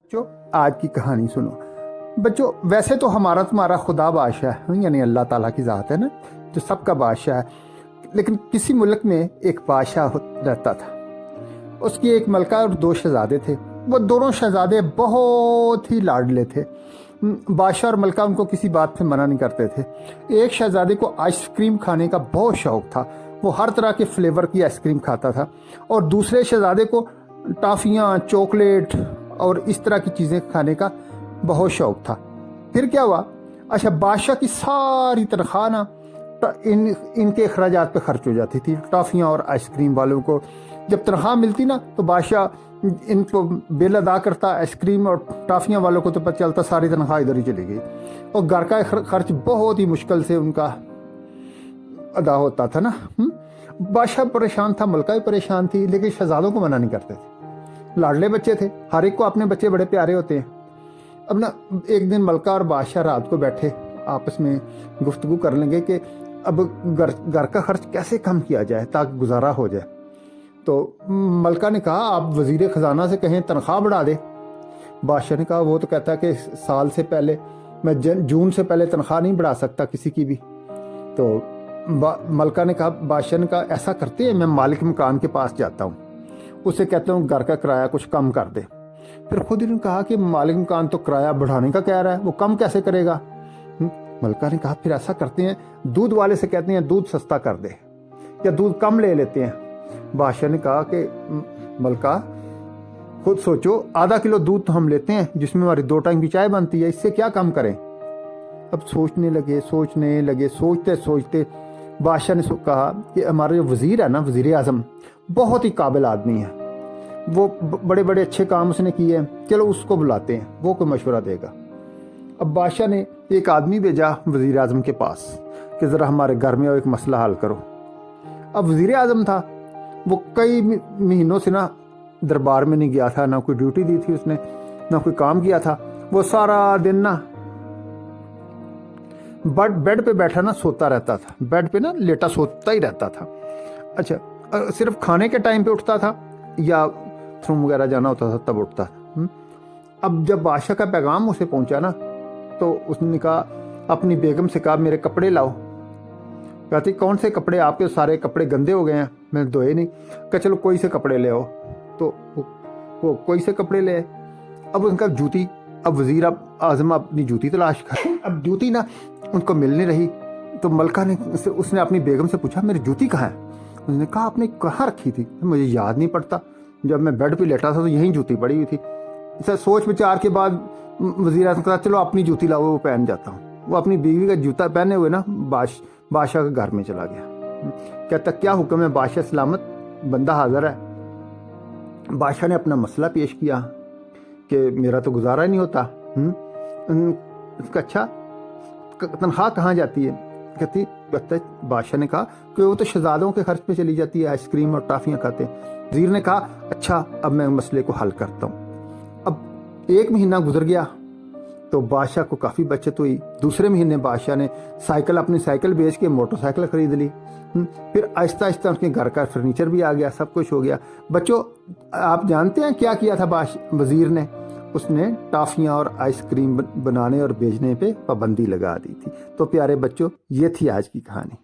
बच्चों आज की कहानी सुनो। बच्चों वैसे तो हमारा तुम्हारा खुदा बादशाह है, यानी अल्लाह ताला की ज़ात है ना, जो सबका बादशाह है। लेकिन किसी मुल्क में एक बादशाह रहता था। उसकी एक मलका और दो शहजादे थे। वो दोनों शहजादे बहुत ही लाडले थे। बादशाह और मलका उनको किसी बात से मना नहीं करते थे। एक शहजादे को आइसक्रीम खाने का बहुत शौक़ था। वो हर तरह के फ्लेवर की आइसक्रीम खाता था। और दूसरे शहजादे को टॉफ़ियाँ, चॉकलेट और इस तरह की चीज़ें खाने का बहुत शौक़ था। फिर क्या हुआ, अच्छा बादशाह की सारी तनख्वाह ना इनके अखराजात पे खर्च हो जाती थी। टॉफ़ियाँ और आइसक्रीम वालों को जब तनख्वाह मिलती ना तो बादशाह इनको बिल अदा करता। आइसक्रीम और टॉफ़ियाँ वालों को तो पता चलता सारी तनख्वाह इधर ही चली गई और घर का खर्च बहुत ही मुश्किल से उनका अदा होता था ना। बादशाह परेशान था, मलका भी परेशान थी, लेकिन शहजादों को मना नहीं करते थे। लाडले बच्चे थे, हर एक को अपने बच्चे बड़े प्यारे होते हैं। अब ना एक दिन मलका और बादशाह रात को बैठे आपस में गुफ्तगू कर लेंगे कि अब घर का खर्च कैसे कम किया जाए ताकि गुजारा हो जाए। तो मलका ने कहा आप वजीर ख़जाना से कहें तनख्वाह बढ़ा दे। बादशाह ने कहा वो तो कहता है कि साल से पहले मैं जून से पहले तनख्वाह नहीं बढ़ा सकता किसी की भी। तो मलका ने कहा, बादशाह ने कहा ऐसा करते हैं, मैं मालिक मकान के पास जाता हूँ, उससे कहता हूँ घर का किराया कुछ कम कर दे। फिर खुद ही ने कहा कि मालिक मकान तो किराया बढ़ाने का कह रहा है, वो कम कैसे करेगा। मलका ने कहा फिर ऐसा करते हैं, दूध वाले से कहते हैं दूध सस्ता कर दे या दूध कम ले लेते हैं। बादशाह ने कहा कि मलका खुद सोचो, आधा किलो दूध तो हम लेते हैं जिसमें हमारी 2 टाइम की चाय बनती है, इससे क्या कम करें। अब सोचने लगे, सोचते सोचते बादशाह ने कहा कि हमारा जो वज़ीर है ना, वज़ीर आज़म, बहुत ही काबिल आदमी है, वो बड़े बड़े अच्छे काम उसने किए हैं, चलो उसको बुलाते हैं, वो कोई मशवरा देगा। अब बादशाह ने एक आदमी भेजा वज़ीर आज़म के पास कि ज़रा हमारे घर में एक मसला हल करो। अब वज़ीर आज़म था, वो कई महीनों से ना दरबार में नहीं गया था, ना कोई ड्यूटी दी थी उसने, ना कोई काम किया था। वो सारा दिन ना बेड पे बैठा ना सोता रहता था, बेड पे ना लेटा सोता ही रहता था। अच्छा सिर्फ खाने के टाइम पे उठता था या बाथरूम वगैरह जाना होता था तब उठता था। अब जब बादशाह का पैगाम उसे पहुंचा ना तो उसने कहा, अपनी बेगम से कहा मेरे कपड़े लाओ। कहती कौन से कपड़े, आपके सारे कपड़े गंदे हो गए हैं, मैंने धोए नहीं। कहा चलो कोई से कपड़े ले आओ। तो वो कोई से कपड़े ले। अब उनका जूती, अब वज़ीर आज़म अपनी जूती तलाश कर, अब जूती ना उनको मिल नहीं रही। तो मलका ने उसने अपनी बेगम से पूछा मेरी जूती कहाँ है। उसने कहा आपने कहाँ रखी थी, मुझे याद नहीं पड़ता, जब मैं बेड पे लेटा था तो यहीं जूती पड़ी हुई थी। इसे सोच विचार के बाद वज़ीर आज़म कहा चलो अपनी जूती लाओ, वो पहन जाता हूँ। वो अपनी बीवी का जूता पहने हुए ना बादशाह के घर में चला गया। कहता क्या हुक्म है बादशाह, सलामत, बंदा हाजिर है। बादशाह ने अपना मसला पेश किया कि मेरा तो गुजारा ही नहीं होता। उसका अच्छा तनख्वाह कहाँ जाती है। कहती बादशाह ने कहा कि वो तो शहजादों के खर्च पे चली जाती है, आइसक्रीम और टॉफ़ियाँ खाते हैं। वज़ीर ने कहा अच्छा अब मैं मसले को हल करता हूँ। अब 1 महीना गुजर गया तो बादशाह को काफ़ी बचत हुई। दूसरे महीने बादशाह ने अपनी साइकिल बेच के मोटरसाइकिल ख़रीद ली। फिर आहिस्ता आहिस्ता उसके घर का फर्नीचर भी आ गया, सब कुछ हो गया। बच्चों आप जानते हैं क्या किया था वज़ीर ने, उसने टॉफ़ियाँ और आइसक्रीम बनाने और बेचने पे पाबंदी लगा दी थी। तो प्यारे बच्चों ये थी आज की कहानी।